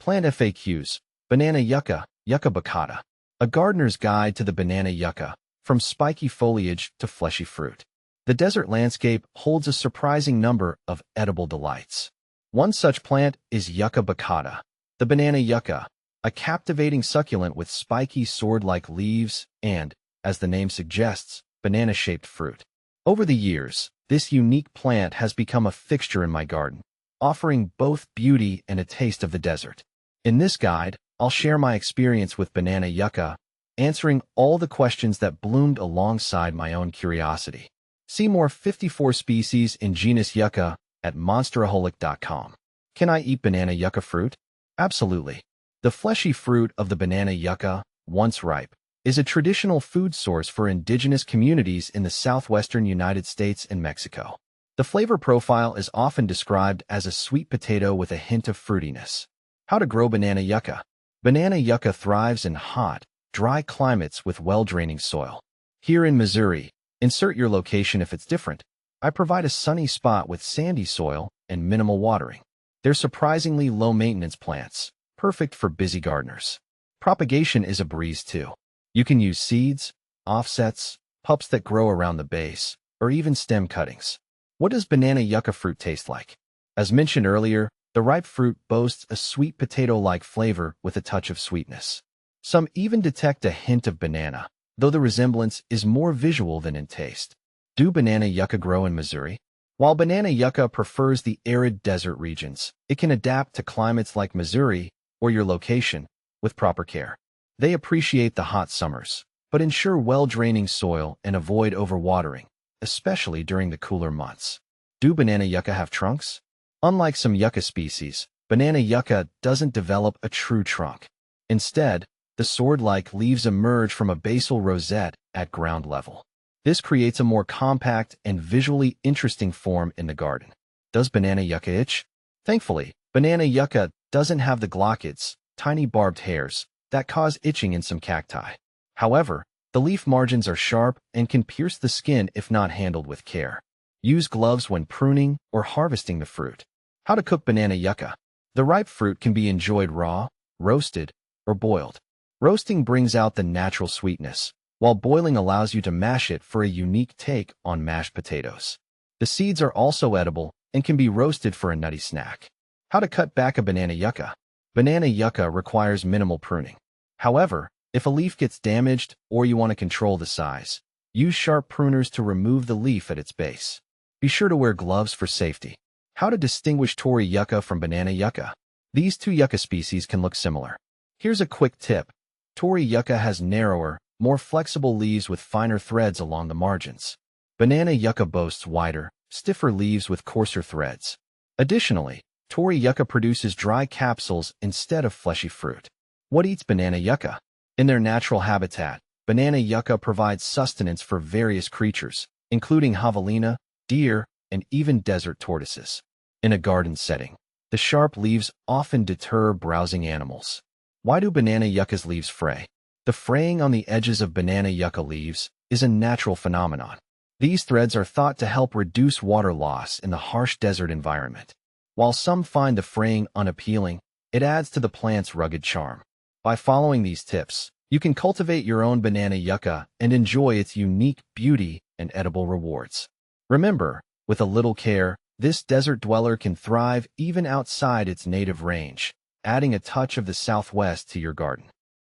Plant FAQs. Banana yucca, Yucca baccata. A gardener's guide to the banana yucca, from spiky foliage to fleshy fruit. The desert landscape holds a surprising number of edible delights. One such plant is Yucca baccata, the banana yucca, a captivating succulent with spiky sword-like leaves and, as the name suggests, banana-shaped fruit. Over the years, this unique plant has become a fixture in my garden, offering both beauty and a taste of the desert. In this guide, I'll share my experience with banana yucca, answering all the questions that bloomed alongside my own curiosity. See more 54 species in genus Yucca at monsteraholic.com. Can I eat banana yucca fruit? Absolutely. The fleshy fruit of the banana yucca, once ripe, is a traditional food source for indigenous communities in the southwestern United States and Mexico. The flavor profile is often described as a sweet potato with a hint of fruitiness. How to grow banana yucca. Banana yucca thrives in hot, dry climates with well-draining soil. Here in Missouri, insert your location if it's different. I provide a sunny spot with sandy soil and minimal watering. They're surprisingly low-maintenance plants, perfect for busy gardeners. Propagation is a breeze too. You can use seeds, offsets, pups that grow around the base, or even stem cuttings. What does banana yucca fruit taste like? As mentioned earlier, the ripe fruit boasts a sweet potato-like flavor with a touch of sweetness. Some even detect a hint of banana, though the resemblance is more visual than in taste. Do banana yucca grow in Missouri? While banana yucca prefers the arid desert regions, it can adapt to climates like Missouri or your location with proper care. They appreciate the hot summers, but ensure well-draining soil and avoid overwatering, especially during the cooler months. Do banana yucca have trunks? Unlike some yucca species, banana yucca doesn't develop a true trunk. Instead, the sword-like leaves emerge from a basal rosette at ground level. This creates a more compact and visually interesting form in the garden. Does banana yucca itch? Thankfully, banana yucca doesn't have the glochids, tiny barbed hairs, that cause itching in some cacti. However, the leaf margins are sharp and can pierce the skin if not handled with care. Use gloves when pruning or harvesting the fruit. How to cook banana yucca. The ripe fruit can be enjoyed raw, roasted, or boiled. Roasting brings out the natural sweetness, while boiling allows you to mash it for a unique take on mashed potatoes. The seeds are also edible and can be roasted for a nutty snack. How to cut back a banana yucca. Banana yucca requires minimal pruning. However, if a leaf gets damaged or you want to control the size, use sharp pruners to remove the leaf at its base. Be sure to wear gloves for safety. How to distinguish Torii yucca from banana yucca. These two yucca species can look similar. Here's a quick tip. Torii yucca has narrower, more flexible leaves with finer threads along the margins. Banana yucca boasts wider, stiffer leaves with coarser threads. Additionally, Torii yucca produces dry capsules instead of fleshy fruit. What eats banana yucca? In their natural habitat, banana yucca provides sustenance for various creatures, including javelina, deer, and even desert tortoises. In a garden setting, the sharp leaves often deter browsing animals. Why do banana yucca's leaves fray? The fraying on the edges of banana yucca leaves is a natural phenomenon. These threads are thought to help reduce water loss in the harsh desert environment. While some find the fraying unappealing, it adds to the plant's rugged charm. By following these tips, you can cultivate your own banana yucca and enjoy its unique beauty and edible rewards. Remember, with a little care, this desert dweller can thrive even outside its native range, adding a touch of the Southwest to your garden.